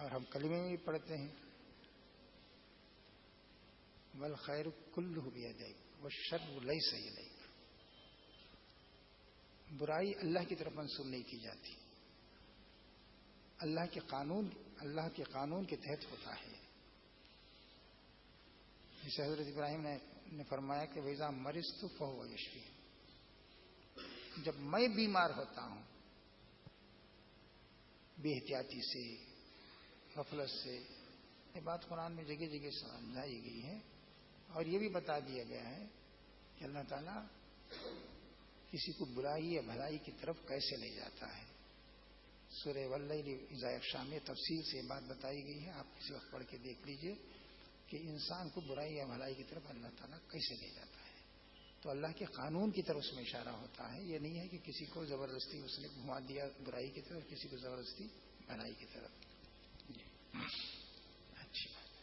اور ہم کلمے میں بھی پڑھتے ہیں والخیر کلہ بیدیک والشر لیس الیک. برائی اللہ کی طرف منسوب نہیں کی جاتی، اللہ کے قانون کے تحت ہوتا ہے. جسے حضرت ابراہیم نے فرمایا کہ وَإِذَا مَرِضْتُ فَهُوَ يَشْفِينِ، جب میں بیمار ہوتا ہوں، بے احتیاطی سے، غفلت سے. یہ بات قرآن میں جگہ جگہ سمجھائی گئی ہے اور یہ بھی بتا دیا گیا ہے کہ اللہ تعالیٰ کسی کو برائی یا بھلائی کی طرف کیسے لے جاتا ہے. سورہ واللیل اذا یغشی میں تفصیل سے یہ بات بتائی گئی ہے. آپ کسی وقت پڑھ کے دیکھ لیجئے کہ انسان کو برائی یا بھلائی کی طرف اللہ تعالیٰ کیسے لے جاتا ہے. تو اللہ کے قانون کی طرف اس میں اشارہ ہوتا ہے. یہ نہیں ہے کہ کسی کو زبردستی اس نے گھما دیا برائی کی طرف، کسی کو زبردستی بھلائی کی طرف. جی اچھی بات ہے.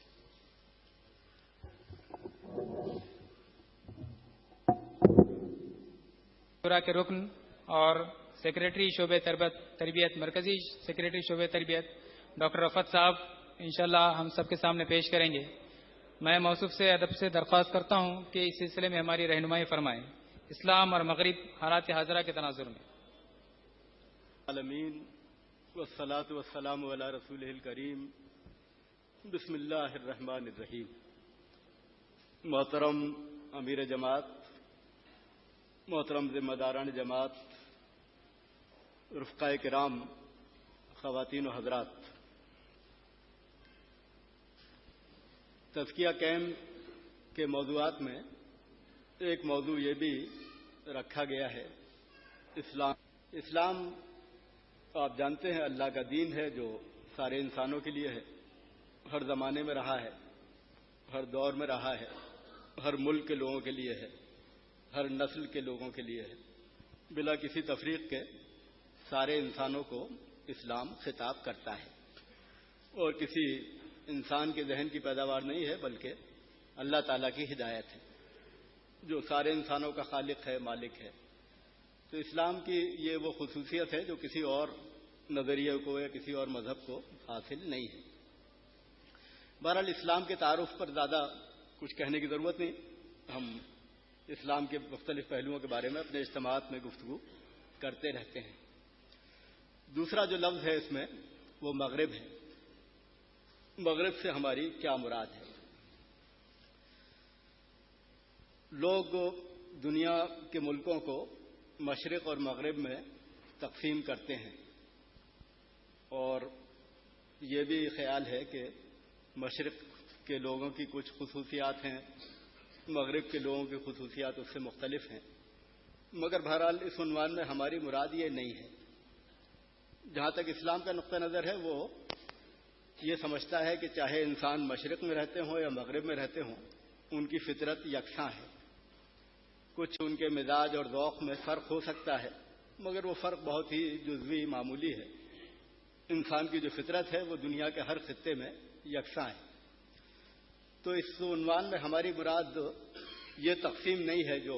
شورا کے رکن اور سیکریٹری شعبہ تربیت، مرکزی سیکریٹری شعبہ تربیت ڈاکٹر رفعت صاحب انشاءاللہ ہم سب کے سامنے پیش کریں گے. میں موصوف سے ادب سے درخواست کرتا ہوں کہ اس سلسلے میں ہماری رہنمائی فرمائیں. اسلام اور مغرب حالات حاضرہ کے تناظر میں. عالمین والصلاة والسلام علی رسولہ الکریم. بسم اللہ الرحمن الرحیم. محترم امیر جماعت، محترم ذمہ داران جماعت، رفقاء کرام، خواتین و حضرات، تزکیہ کیمپ کے موضوعات میں ایک موضوع یہ بھی رکھا گیا ہے اسلام آپ جانتے ہیں اللہ کا دین ہے جو سارے انسانوں کے لیے ہے، ہر زمانے میں رہا ہے، ہر دور میں رہا ہے، ہر ملک کے لوگوں کے لیے ہے، ہر نسل کے لوگوں کے لیے ہے، بلا کسی تفریق کے سارے انسانوں کو اسلام خطاب کرتا ہے. اور کسی انسان کے ذہن کی پیداوار نہیں ہے بلکہ اللہ تعالیٰ کی ہدایت ہے جو سارے انسانوں کا خالق ہے، مالک ہے. تو اسلام کی یہ وہ خصوصیت ہے جو کسی اور نظریے کو یا کسی اور مذہب کو حاصل نہیں ہے. بہرحال اسلام کے تعارف پر زیادہ کچھ کہنے کی ضرورت نہیں. ہم اسلام کے مختلف پہلوؤں کے بارے میں اپنے اجتماعات میں گفتگو کرتے رہتے ہیں. دوسرا جو لفظ ہے اس میں وہ مغرب ہے. مغرب سے ہماری کیا مراد ہے؟ لوگ دنیا کے ملکوں کو مشرق اور مغرب میں تقسیم کرتے ہیں اور یہ بھی خیال ہے کہ مشرق کے لوگوں کی کچھ خصوصیات ہیں، مغرب کے لوگوں کی خصوصیات اس سے مختلف ہیں. مگر بہرحال اس عنوان میں ہماری مراد یہ نہیں ہے. جہاں تک اسلام کا نقطہ نظر ہے وہ یہ سمجھتا ہے کہ چاہے انسان مشرق میں رہتے ہوں یا مغرب میں رہتے ہوں، ان کی فطرت یکساں ہے. کچھ ان کے مزاج اور ذوق میں فرق ہو سکتا ہے مگر وہ فرق بہت ہی جزوی معمولی ہے. انسان کی جو فطرت ہے وہ دنیا کے ہر خطے میں یکساں ہے. تو اس عنوان میں ہماری مراد یہ تقسیم نہیں ہے جو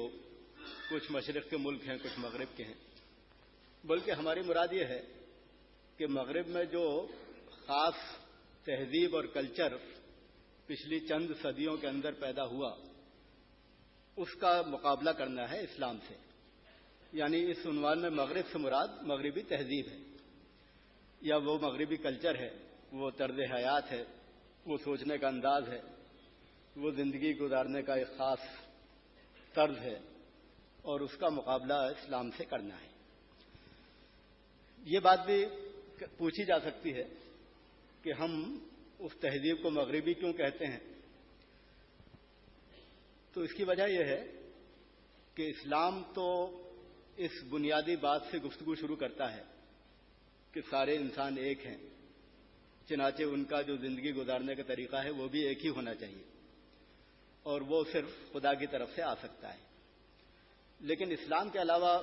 کچھ مشرق کے ملک ہیں کچھ مغرب کے ہیں، بلکہ ہماری مراد یہ ہے کہ مغرب میں جو خاص تہذیب اور کلچر پچھلی چند صدیوں کے اندر پیدا ہوا اس کا مقابلہ کرنا ہے اسلام سے. یعنی اس عنوان میں مغرب سے مراد مغربی تہذیب ہے یا وہ مغربی کلچر ہے، وہ طرز حیات ہے، وہ سوچنے کا انداز ہے، وہ زندگی گزارنے کا ایک خاص طرز ہے اور اس کا مقابلہ اسلام سے کرنا ہے. یہ بات بھی پوچھی جا سکتی ہے کہ ہم اس تہذیب کو مغربی کیوں کہتے ہیں. تو اس کی وجہ یہ ہے کہ اسلام تو اس بنیادی بات سے گفتگو شروع کرتا ہے کہ سارے انسان ایک ہیں، چنانچہ ان کا جو زندگی گزارنے کا طریقہ ہے وہ بھی ایک ہی ہونا چاہیے اور وہ صرف خدا کی طرف سے آ سکتا ہے. لیکن اسلام کے علاوہ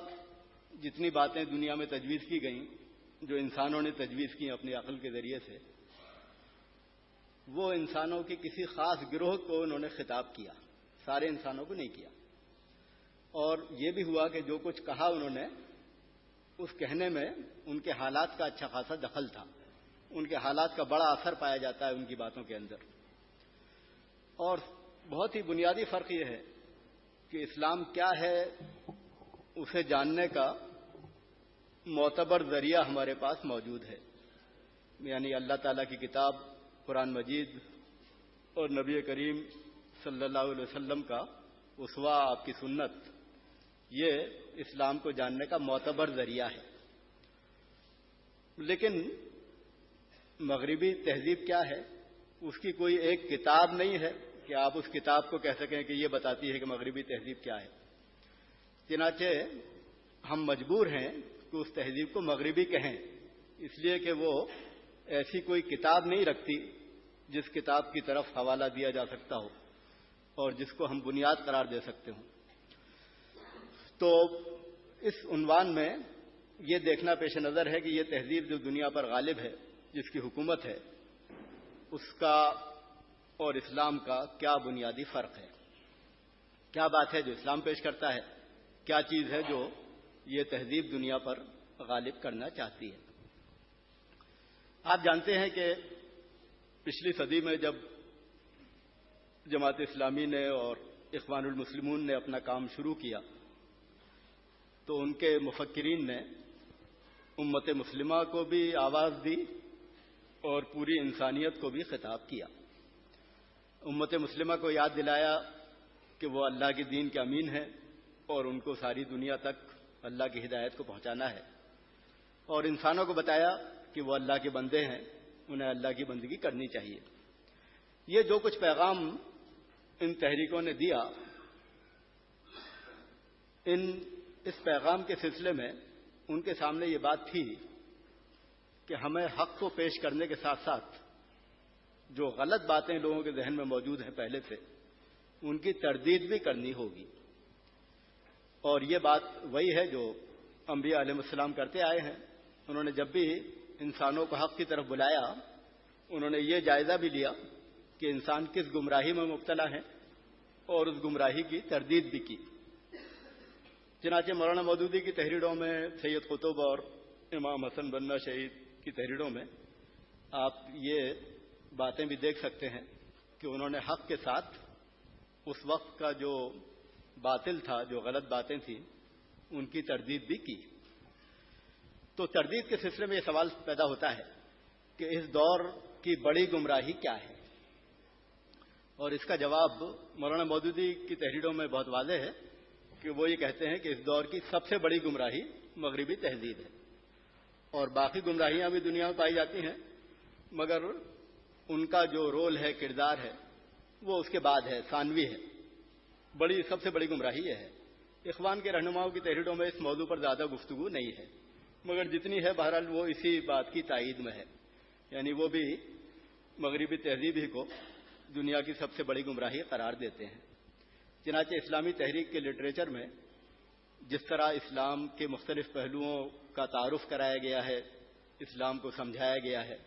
جتنی باتیں دنیا میں تجویز کی گئیں، جو انسانوں نے تجویز کی اپنی عقل کے ذریعے سے، وہ انسانوں کے کسی خاص گروہ کو انہوں نے خطاب کیا، سارے انسانوں کو نہیں کیا. اور یہ بھی ہوا کہ جو کچھ کہا انہوں نے اس کہنے میں ان کے حالات کا اچھا خاصا دخل تھا. ان کے حالات کا بڑا اثر پایا جاتا ہے ان کی باتوں کے اندر. اور بہت ہی بنیادی فرق یہ ہے کہ اسلام کیا ہے اسے جاننے کا معتبر ذریعہ ہمارے پاس موجود ہے. یعنی اللہ تعالیٰ کی کتاب قرآن مجید اور نبی کریم صلی اللہ علیہ وسلم کا اسوہ، آپ کی سنت، یہ اسلام کو جاننے کا معتبر ذریعہ ہے. لیکن مغربی تہذیب کیا ہے، اس کی کوئی ایک کتاب نہیں ہے کہ آپ اس کتاب کو کہہ سکیں کہ یہ بتاتی ہے کہ مغربی تہذیب کیا ہے. چنانچہ ہم مجبور ہیں کہ اس تہذیب کو مغربی کہیں، اس لیے کہ وہ ایسی کوئی کتاب نہیں رکھتی جس کتاب کی طرف حوالہ دیا جا سکتا ہو اور جس کو ہم بنیاد قرار دے سکتے ہوں. تو اس عنوان میں یہ دیکھنا پیش نظر ہے کہ یہ تہذیب جو دنیا پر غالب ہے، جس کی حکومت ہے، اس کا اور اسلام کا کیا بنیادی فرق ہے. کیا بات ہے جو اسلام پیش کرتا ہے، کیا چیز ہے جو یہ تہذیب دنیا پر غالب کرنا چاہتی ہے. آپ جانتے ہیں کہ پچھلی صدی میں جب جماعت اسلامی نے اور اخوان المسلمون نے اپنا کام شروع کیا تو ان کے مفکرین نے امت مسلمہ کو بھی آواز دی اور پوری انسانیت کو بھی خطاب کیا. امت مسلمہ کو یاد دلایا کہ وہ اللہ کے دین کے امین ہیں اور ان کو ساری دنیا تک اللہ کی ہدایت کو پہنچانا ہے، اور انسانوں کو بتایا کہ وہ اللہ کے بندے ہیں، انہیں اللہ کی بندگی کرنی چاہیے. یہ جو کچھ پیغام ان تحریکوں نے دیا، اس پیغام کے سلسلے میں ان کے سامنے یہ بات تھی کہ ہمیں حق کو پیش کرنے کے ساتھ ساتھ جو غلط باتیں لوگوں کے ذہن میں موجود ہیں پہلے سے، ان کی تردید بھی کرنی ہوگی. اور یہ بات وہی ہے جو انبیاء علیہ السلام کرتے آئے ہیں. انہوں نے جب بھی انسانوں کو حق کی طرف بلایا، انہوں نے یہ جائزہ بھی لیا کہ انسان کس گمراہی میں مبتلا ہے اور اس گمراہی کی تردید بھی کی. چنانچہ مولانا مودودی کی تحریروں میں، سید قطب اور امام حسن بننا شہید کی تحریروں میں آپ یہ باتیں بھی دیکھ سکتے ہیں کہ انہوں نے حق کے ساتھ اس وقت کا جو باطل تھا، جو غلط باتیں تھیں، ان کی تردید بھی کی. تو تردید کے سلسلے میں یہ سوال پیدا ہوتا ہے کہ اس دور کی بڑی گمراہی کیا ہے، اور اس کا جواب مولانا مودودی کی تحریروں میں بہت واضح ہے کہ وہ یہ کہتے ہیں کہ اس دور کی سب سے بڑی گمراہی مغربی تہذیب ہے، اور باقی گمراہیاں بھی دنیا میں پائی جاتی ہیں مگر ان کا جو رول ہے، کردار ہے، وہ اس کے بعد ہے، ثانوی ہے. سب سے بڑی گمراہی یہ ہے. اخوان کے رہنماؤں کی تحریروں میں اس موضوع پر زیادہ گفتگو نہیں ہے، مگر جتنی ہے بہرحال وہ اسی بات کی تائید میں ہے. یعنی وہ بھی مغربی تہذیب ہی کو دنیا کی سب سے بڑی گمراہی قرار دیتے ہیں. چنانچہ اسلامی تحریک کے لٹریچر میں جس طرح اسلام کے مختلف پہلوؤں کا تعارف کرایا گیا ہے، اسلام کو سمجھایا گیا ہے،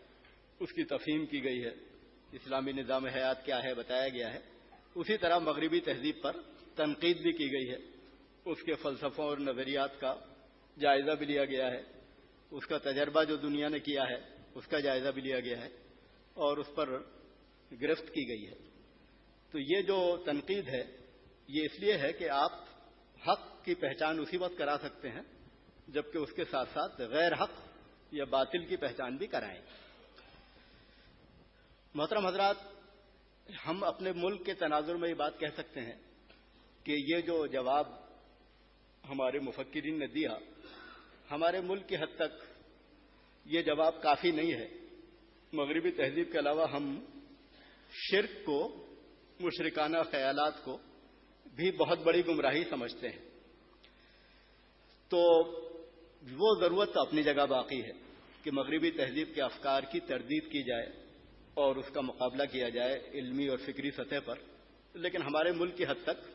اس کی تفہیم کی گئی ہے، اسلامی نظام حیات کیا ہے بتایا گیا ہے، اسی طرح مغربی تہذیب پر تنقید بھی کی گئی ہے. اس کے فلسفوں اور نظریات کا جائزہ بھی لیا گیا ہے، اس کا تجربہ جو دنیا نے کیا ہے اس کا جائزہ بھی لیا گیا ہے اور اس پر گرفت کی گئی ہے. تو یہ جو تنقید ہے یہ اس لیے ہے کہ آپ حق کی پہچان اسی وقت کرا سکتے ہیں جبکہ اس کے ساتھ ساتھ غیر حق یا باطل کی پہچان بھی کرائیں. محترم حضرات، ہم اپنے ملک کے تناظر میں یہ بات کہہ سکتے ہیں کہ یہ جو جواب ہمارے مفکرین نے دیا، ہمارے ملک کی حد تک یہ جواب کافی نہیں ہے. مغربی تہذیب کے علاوہ ہم شرک کو، مشرکانہ خیالات کو بھی بہت بڑی گمراہی سمجھتے ہیں. تو وہ ضرورت اپنی جگہ باقی ہے کہ مغربی تہذیب کے افکار کی تردید کی جائے اور اس کا مقابلہ کیا جائے علمی اور فکری سطح پر. لیکن ہمارے ملک کی حد تک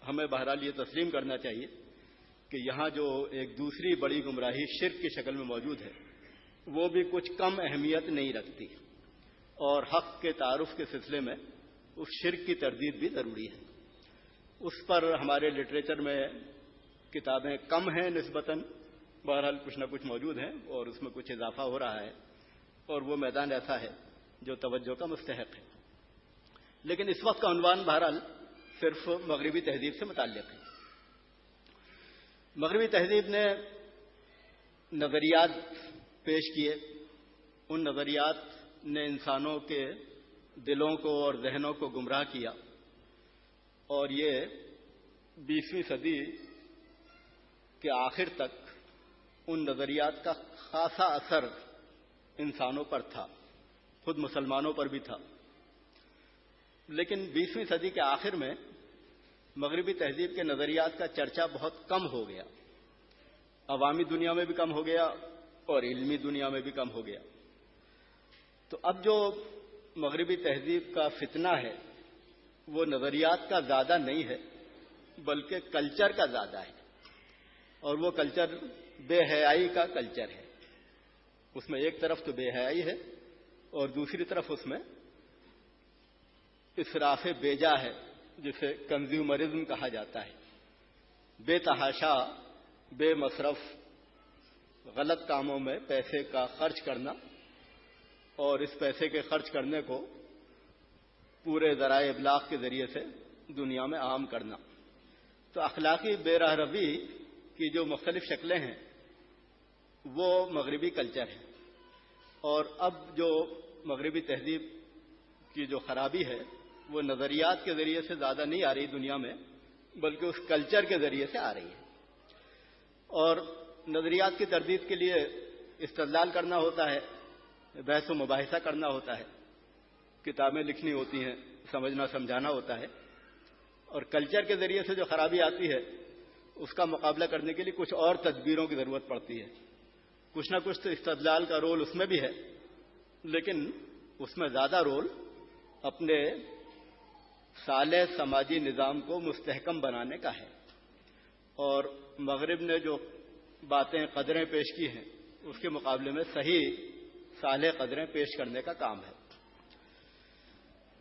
ہمیں بہرحال یہ تسلیم کرنا چاہیے کہ یہاں جو ایک دوسری بڑی گمراہی شرک کی شکل میں موجود ہے وہ بھی کچھ کم اہمیت نہیں رکھتی، اور حق کے تعارف کے سلسلے میں اس شرک کی تردید بھی ضروری ہے. اس پر ہمارے لٹریچر میں کتابیں کم ہیں نسبتاً، بہرحال کچھ نہ کچھ موجود ہیں اور اس میں کچھ اضافہ ہو رہا ہے. اور وہ میدان ایسا ہے جو توجہ کا مستحق ہے. لیکن اس وقت کا عنوان بہرحال صرف مغربی تہذیب سے متعلق ہے. مغربی تہذیب نے نظریات پیش کیے. ان نظریات نے انسانوں کے دلوں کو اور ذہنوں کو گمراہ کیا، اور یہ 20ویں صدی کے آخر تک ان نظریات کا خاصا اثر انسانوں پر تھا، خود مسلمانوں پر بھی تھا. لیکن 20ویں صدی کے آخر میں مغربی تہذیب کے نظریات کا چرچا بہت کم ہو گیا. عوامی دنیا میں بھی کم ہو گیا اور علمی دنیا میں بھی کم ہو گیا. تو اب جو مغربی تہذیب کا فتنہ ہے وہ نظریات کا زیادہ نہیں ہے بلکہ کلچر کا زیادہ ہے، اور وہ کلچر بے حیائی کا کلچر ہے. اس میں ایک طرف تو بے حیائی ہے اور دوسری طرف اس میں اسراف بیجا ہے، جسے کنزیومرزم کہا جاتا ہے. بے تحاشا، بے مصرف، غلط کاموں میں پیسے کا خرچ کرنا اور اس پیسے کے خرچ کرنے کو پورے ذرائع ابلاغ کے ذریعے سے دنیا میں عام کرنا. تو اخلاقی بے راہ روی کی جو مختلف شکلیں ہیں وہ مغربی کلچر ہے. اور اب جو مغربی تہذیب کی جو خرابی ہے وہ نظریات کے ذریعے سے زیادہ نہیں آ رہی دنیا میں، بلکہ اس کلچر کے ذریعے سے آ رہی ہے. اور نظریات کی تردید کے لیے استدلال کرنا ہوتا ہے، بحث و مباحثہ کرنا ہوتا ہے، کتابیں لکھنی ہوتی ہیں، سمجھنا سمجھانا ہوتا ہے. اور کلچر کے ذریعے سے جو خرابی آتی ہے اس کا مقابلہ کرنے کے لیے کچھ اور تدبیروں کی ضرورت پڑتی ہے. کچھ نہ کچھ تو استدلال کا رول اس میں بھی ہے، لیکن اس میں زیادہ رول اپنے صالح سماجی نظام کو مستحکم بنانے کا ہے. اور مغرب نے جو باتیں قدریں پیش کی ہیں اس کے مقابلے میں صحیح صالح قدریں پیش کرنے کا کام ہے.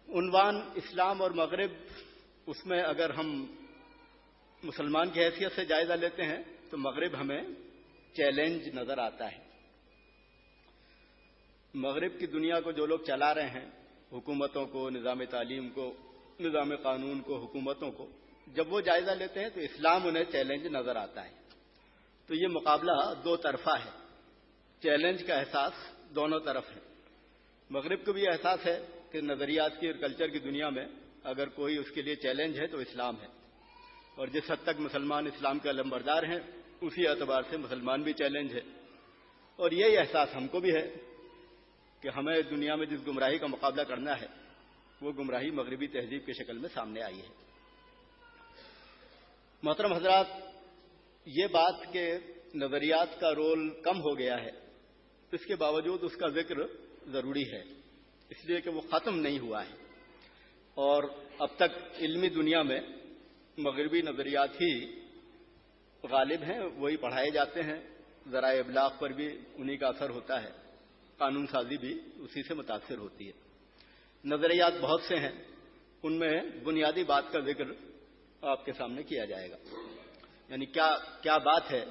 عنوان اسلام اور مغرب، اس میں اگر ہم مسلمان کی حیثیت سے جائزہ لیتے ہیں تو مغرب ہمیں چیلنج نظر آتا ہے. مغرب کی دنیا کو جو لوگ چلا رہے ہیں، حکومتوں کو، نظام تعلیم کو، نظام قانون کو، حکومتوں کو، جب وہ جائزہ لیتے ہیں تو اسلام انہیں چیلنج نظر آتا ہے. تو یہ مقابلہ دو طرفہ ہے. چیلنج کا احساس دونوں طرف ہے. مغرب کو بھی احساس ہے کہ نظریات کی اور کلچر کی دنیا میں اگر کوئی اس کے لیے چیلنج ہے تو اسلام ہے، اور جس حد تک مسلمان اسلام کے علمبردار ہیں اسی اعتبار سے مسلمان بھی چیلنج ہے. اور یہی احساس ہم کو بھی ہے کہ ہمیں دنیا میں جس گمراہی کا مقابلہ کرنا ہے وہ گمراہی مغربی تہذیب کی شکل میں سامنے آئی ہے. محترم حضرات، یہ بات کہ نظریات کا رول کم ہو گیا ہے، اس کے باوجود اس کا ذکر ضروری ہے، اس لیے کہ وہ ختم نہیں ہوا ہے. اور اب تک علمی دنیا میں مغربی نظریات ہی غالب ہیں، وہی پڑھائے جاتے ہیں. ذرائع ابلاغ پر بھی انہی کا اثر ہوتا ہے، قانون سازی بھی اسی سے متاثر ہوتی ہے. نظریات بہت سے ہیں، ان میں بنیادی بات کا ذکر آپ کے سامنے کیا جائے گا. یعنی کیا بات ہے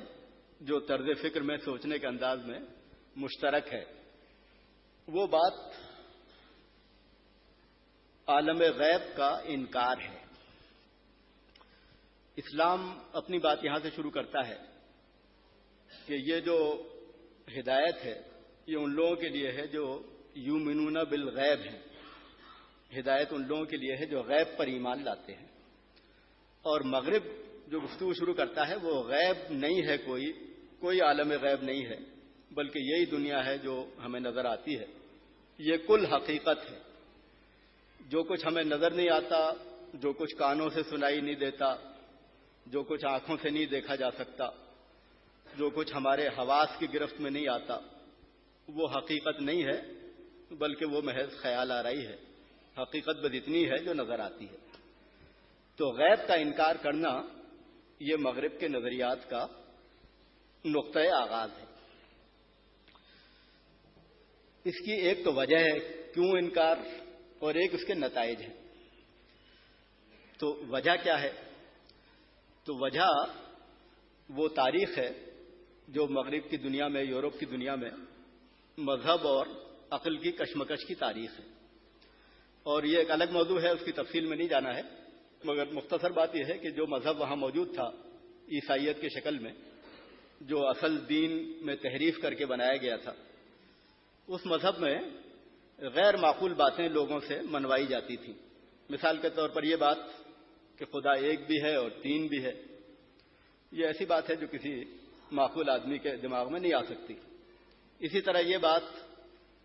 جو طرز فکر میں، سوچنے کے انداز میں مشترک ہے. وہ بات عالم غیب کا انکار ہے. اسلام اپنی بات یہاں سے شروع کرتا ہے کہ یہ جو ہدایت ہے یہ ان لوگوں کے لیے ہے جو یؤمنون بالغیب ہیں. ہدایت ان لوگوں کے لیے ہے جو غیب پر ایمان لاتے ہیں. اور مغرب جو گفتگو شروع کرتا ہے وہ غیب نہیں ہے، کوئی عالم غیب نہیں ہے، بلکہ یہی دنیا ہے جو ہمیں نظر آتی ہے. یہ کل حقیقت ہے. جو کچھ ہمیں نظر نہیں آتا، جو کچھ کانوں سے سنائی نہیں دیتا، جو کچھ آنکھوں سے نہیں دیکھا جا سکتا، جو کچھ ہمارے حواس کی گرفت میں نہیں آتا، وہ حقیقت نہیں ہے بلکہ وہ محض خیال آرائی ہے. حقیقت بس اتنی ہے جو نظر آتی ہے. تو غیب کا انکار کرنا یہ مغرب کے نظریات کا نقطۂ آغاز ہے. اس کی ایک تو وجہ ہے کیوں انکار، اور ایک اس کے نتائج ہیں. تو وجہ کیا ہے؟ تو وجہ وہ تاریخ ہے جو مغرب کی دنیا میں، یورپ کی دنیا میں مذہب اور عقل کی کشمکش کی تاریخ ہے، اور یہ ایک الگ موضوع ہے، اس کی تفصیل میں نہیں جانا ہے، مگر مختصر بات یہ ہے کہ جو مذہب وہاں موجود تھا عیسائیت کی شکل میں، جو اصل دین میں تحریف کر کے بنایا گیا تھا، اس مذہب میں غیر معقول باتیں لوگوں سے منوائی جاتی تھیں. مثال کے طور پر یہ بات کہ خدا ایک بھی ہے اور تین بھی ہے، یہ ایسی بات ہے جو کسی معقول آدمی کے دماغ میں نہیں آ سکتی. اسی طرح یہ بات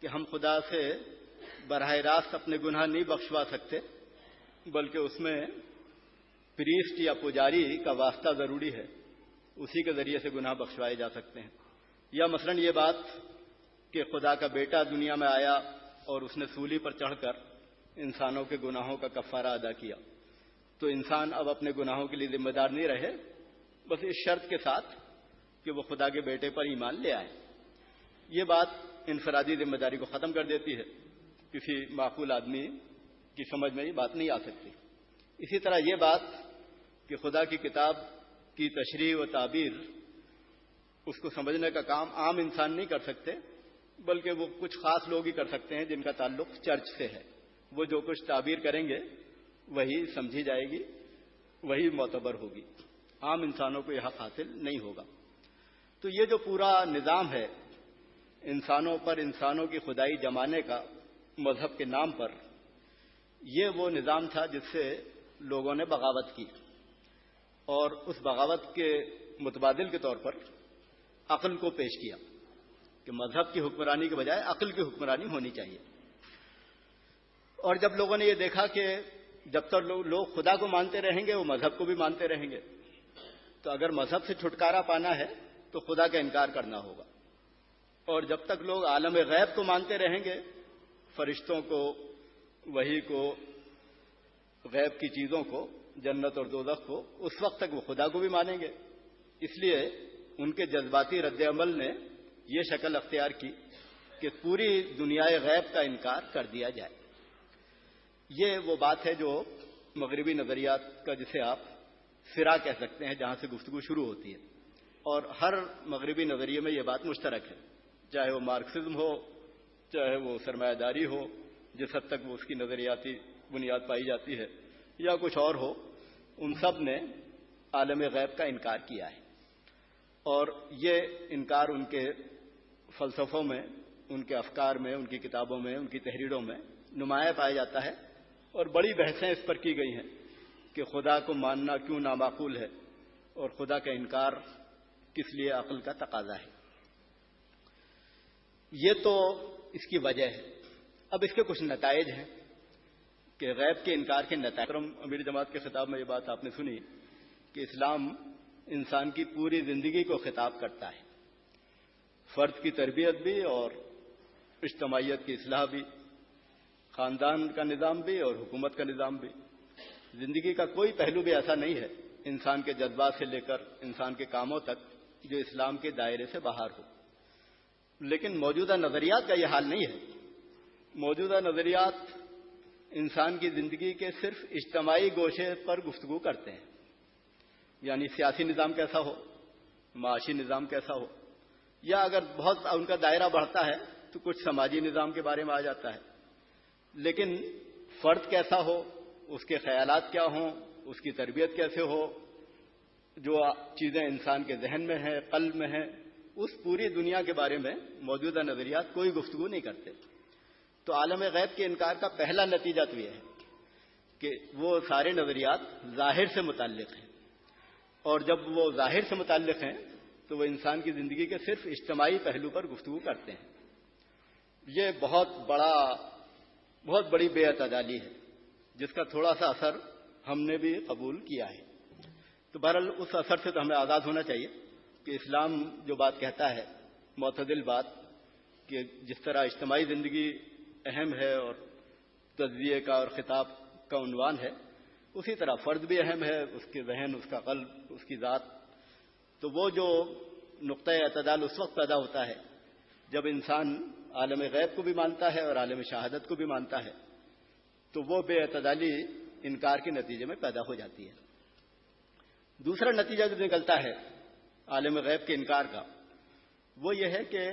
کہ ہم خدا سے براہ راست اپنے گناہ نہیں بخشوا سکتے، بلکہ اس میں پریسٹ یا پجاری کا واسطہ ضروری ہے، اسی کے ذریعے سے گناہ بخشوائے جا سکتے ہیں. یا مثلا یہ بات کہ خدا کا بیٹا دنیا میں آیا اور اس نے سولی پر چڑھ کر انسانوں کے گناہوں کا کفارہ ادا کیا، تو انسان اب اپنے گناہوں کے لیے ذمہ دار نہیں رہے، بس اس شرط کے ساتھ کہ وہ خدا کے بیٹے پر ایمان لے آئے. یہ بات انفرادی ذمہ داری کو ختم کر دیتی ہے، کسی معقول آدمی کی سمجھ میں یہ بات نہیں آ سکتی. اسی طرح یہ بات کہ خدا کی کتاب کی تشریح و تعبیر، اس کو سمجھنے کا کام عام انسان نہیں کر سکتے، بلکہ وہ کچھ خاص لوگ ہی کر سکتے ہیں جن کا تعلق چرچ سے ہے. وہ جو کچھ تعبیر کریں گے وہی سمجھی جائے گی، وہی معتبر ہوگی، عام انسانوں کو یہ حق حاصل نہیں ہوگا. تو یہ جو پورا نظام ہے انسانوں پر انسانوں کی خدائی جمانے کا مذہب کے نام پر، یہ وہ نظام تھا جس سے لوگوں نے بغاوت کی، اور اس بغاوت کے متبادل کے طور پر عقل کو پیش کیا کہ مذہب کی حکمرانی کے بجائے عقل کی حکمرانی ہونی چاہیے. اور جب لوگوں نے یہ دیکھا کہ جب تک لوگ خدا کو مانتے رہیں گے وہ مذہب کو بھی مانتے رہیں گے، تو اگر مذہب سے چھٹکارا پانا ہے تو خدا کا انکار کرنا ہوگا. اور جب تک لوگ عالم غیب کو مانتے رہیں گے، فرشتوں کو، وحی کو، غیب کی چیزوں کو، جنت اور دوزخ کو، اس وقت تک وہ خدا کو بھی مانیں گے. اس لیے ان کے جذباتی رد عمل نے یہ شکل اختیار کی کہ پوری دنیا غیب کا انکار کر دیا جائے. یہ وہ بات ہے جو مغربی نظریات کا، جسے آپ فرا کہہ سکتے ہیں، جہاں سے گفتگو شروع ہوتی ہے. اور ہر مغربی نظریے میں یہ بات مشترک ہے، چاہے وہ مارکسزم ہو، چاہے وہ سرمایہ داری ہو، جس حد تک وہ اس کی نظریاتی بنیاد پائی جاتی ہے، یا کچھ اور ہو، ان سب نے عالم غیب کا انکار کیا ہے. اور یہ انکار ان کے فلسفوں میں، ان کے افکار میں، ان کی کتابوں میں، ان کی تحریروں میں نمایاں پایا جاتا ہے. اور بڑی بحثیں اس پر کی گئی ہیں کہ خدا کو ماننا کیوں نامعقول ہے اور خدا کا انکار کس لیے عقل کا تقاضا ہے. یہ تو اس کی وجہ ہے. اب اس کے کچھ نتائج ہیں کہ غیب کے انکار کے نتائج. امیر جماعت کے خطاب میں یہ بات آپ نے سنی کہ اسلام انسان کی پوری زندگی کو خطاب کرتا ہے، فرد کی تربیت بھی اور اجتماعیت کی اصلاح بھی، خاندان کا نظام بھی اور حکومت کا نظام بھی. زندگی کا کوئی پہلو بھی ایسا نہیں ہے انسان کے جذبات سے لے کر انسان کے کاموں تک جو اسلام کے دائرے سے باہر ہو. لیکن موجودہ نظریات کا یہ حال نہیں ہے. موجودہ نظریات انسان کی زندگی کے صرف اجتماعی گوشے پر گفتگو کرتے ہیں، یعنی سیاسی نظام کیسا ہو، معاشی نظام کیسا ہو، یا اگر بہت ان کا دائرہ بڑھتا ہے تو کچھ سماجی نظام کے بارے میں آ جاتا ہے. لیکن فرد کیسا ہو، اس کے خیالات کیا ہوں، اس کی تربیت کیسے ہو، جو چیزیں انسان کے ذہن میں ہیں، قلب میں ہیں، اس پوری دنیا کے بارے میں موجودہ نظریات کوئی گفتگو نہیں کرتے. تو عالم غیب کے انکار کا پہلا نتیجہ تو یہ ہے کہ وہ سارے نظریات ظاہر سے متعلق ہیں، اور جب وہ ظاہر سے متعلق ہیں تو وہ انسان کی زندگی کے صرف اجتماعی پہلو پر گفتگو کرتے ہیں. یہ بہت بڑی بے اعتدالی ہے جس کا تھوڑا سا اثر ہم نے بھی قبول کیا ہے. تو بہرحال اس اثر سے تو ہمیں آزاد ہونا چاہیے کہ اسلام جو بات کہتا ہے، معتدل بات، کہ جس طرح اجتماعی زندگی اہم ہے اور تجزیے کا اور خطاب کا عنوان ہے، اسی طرح فرد بھی اہم ہے، اس کے ذہن، اس کا قلب، اس کی ذات. تو وہ جو نقطۂ اعتدال اس وقت پیدا ہوتا ہے جب انسان عالم غیب کو بھی مانتا ہے اور عالم شہادت کو بھی مانتا ہے، تو وہ بے اعتدالی انکار کے نتیجے میں پیدا ہو جاتی ہے. دوسرا نتیجہ جو نکلتا ہے عالم غیب کے انکار کا، وہ یہ ہے کہ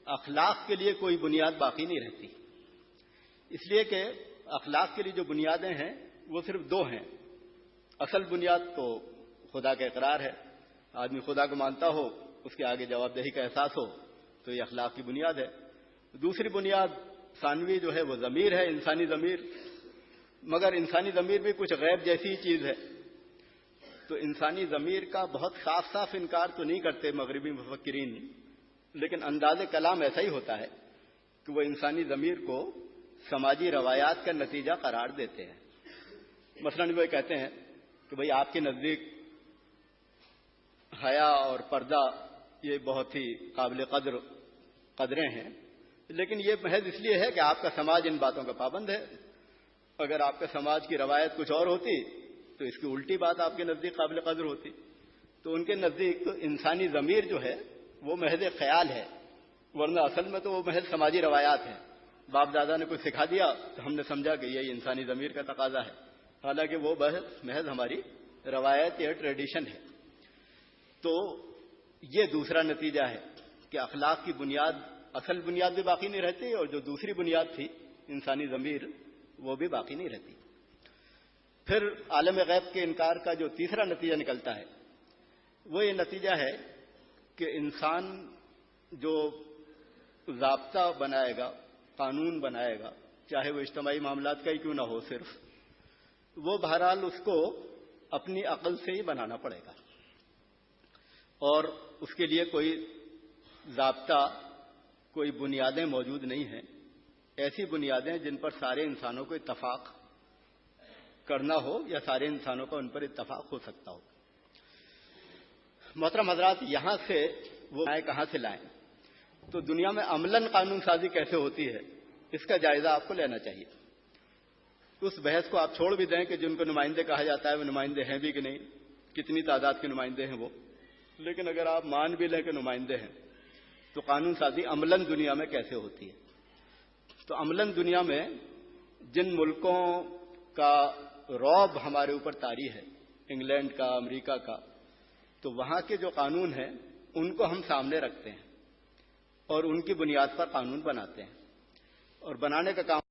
اخلاق کے لیے کوئی بنیاد باقی نہیں رہتی، اس لیے کہ اخلاق کے لیے جو بنیادیں ہیں وہ صرف دو ہیں۔ اصل بنیاد تو خدا کا اقرار ہے، آدمی خدا کو مانتا ہو، اس کے آگے جواب دہی کا احساس ہو، تو یہ اخلاق کی بنیاد ہے۔ دوسری بنیاد ثانوی جو ہے وہ ضمیر ہے، انسانی ضمیر، مگر انسانی ضمیر بھی کچھ غیب جیسی چیز ہے، تو انسانی ضمیر کا بہت صاف صاف انکار تو نہیں کرتے مغربی مفکرین، لیکن انداز کلام ایسا ہی ہوتا ہے کہ وہ انسانی ضمیر کو سماجی روایات کا نتیجہ قرار دیتے ہیں۔ مثلاً وہ کہتے ہیں کہ بھئی آپ کے نزدیک حیا اور پردہ یہ بہت ہی قابل قدریں ہیں، لیکن یہ محض اس لیے ہے کہ آپ کا سماج ان باتوں کا پابند ہے۔ اگر آپ کا سماج کی روایت کچھ اور ہوتی تو اس کی الٹی بات آپ کے نزدیک قابل قدر ہوتی۔ تو ان کے نزدیک انسانی ضمیر جو ہے وہ محض خیال ہے، ورنہ اصل میں تو وہ محض سماجی روایات ہیں۔ باپ دادا نے کچھ سکھا دیا تو ہم نے سمجھا کہ یہ انسانی ضمیر کا تقاضا ہے، حالانکہ وہ محض ہماری روایت یا ٹریڈیشن ہے۔ تو یہ دوسرا نتیجہ ہے کہ اخلاق کی بنیاد، اصل بنیاد بھی باقی نہیں رہتی، اور جو دوسری بنیاد تھی انسانی ضمیر وہ بھی باقی نہیں رہتی۔ پھر عالم غیب کے انکار کا جو تیسرا نتیجہ نکلتا ہے وہ یہ نتیجہ ہے کہ انسان جو ضابطہ بنائے گا، قانون بنائے گا، چاہے وہ اجتماعی معاملات کا ہی کیوں نہ ہو، صرف وہ بہرحال اس کو اپنی عقل سے ہی بنانا پڑے گا، اور اس کے لیے کوئی ضابطہ، کوئی بنیادیں موجود نہیں ہیں، ایسی بنیادیں جن پر سارے انسانوں کو اتفاق کرنا ہو یا سارے انسانوں کا ان پر اتفاق ہو سکتا ہو۔ محترم حضرات، یہاں سے وہ کہاں سے لائیں؟ تو دنیا میں عملاً قانون سازی کیسے ہوتی ہے اس کا جائزہ آپ کو لینا چاہیے۔ اس بحث کو آپ چھوڑ بھی دیں کہ جن کو نمائندے کہا جاتا ہے وہ نمائندے ہیں بھی کہ نہیں، کتنی تعداد کے نمائندے ہیں وہ، لیکن اگر آپ مان بھی لیں کہ نمائندے ہیں تو قانون سازی عملاً دنیا میں کیسے ہوتی ہے؟ تو عملاً دنیا میں جن ملکوں کا رعب ہمارے اوپر طاری ہے، انگلینڈ کا، امریکہ کا، تو وہاں کے جو قانون ہیں ان کو ہم سامنے رکھتے ہیں اور ان کی بنیاد پر قانون بناتے ہیں، اور بنانے کا کام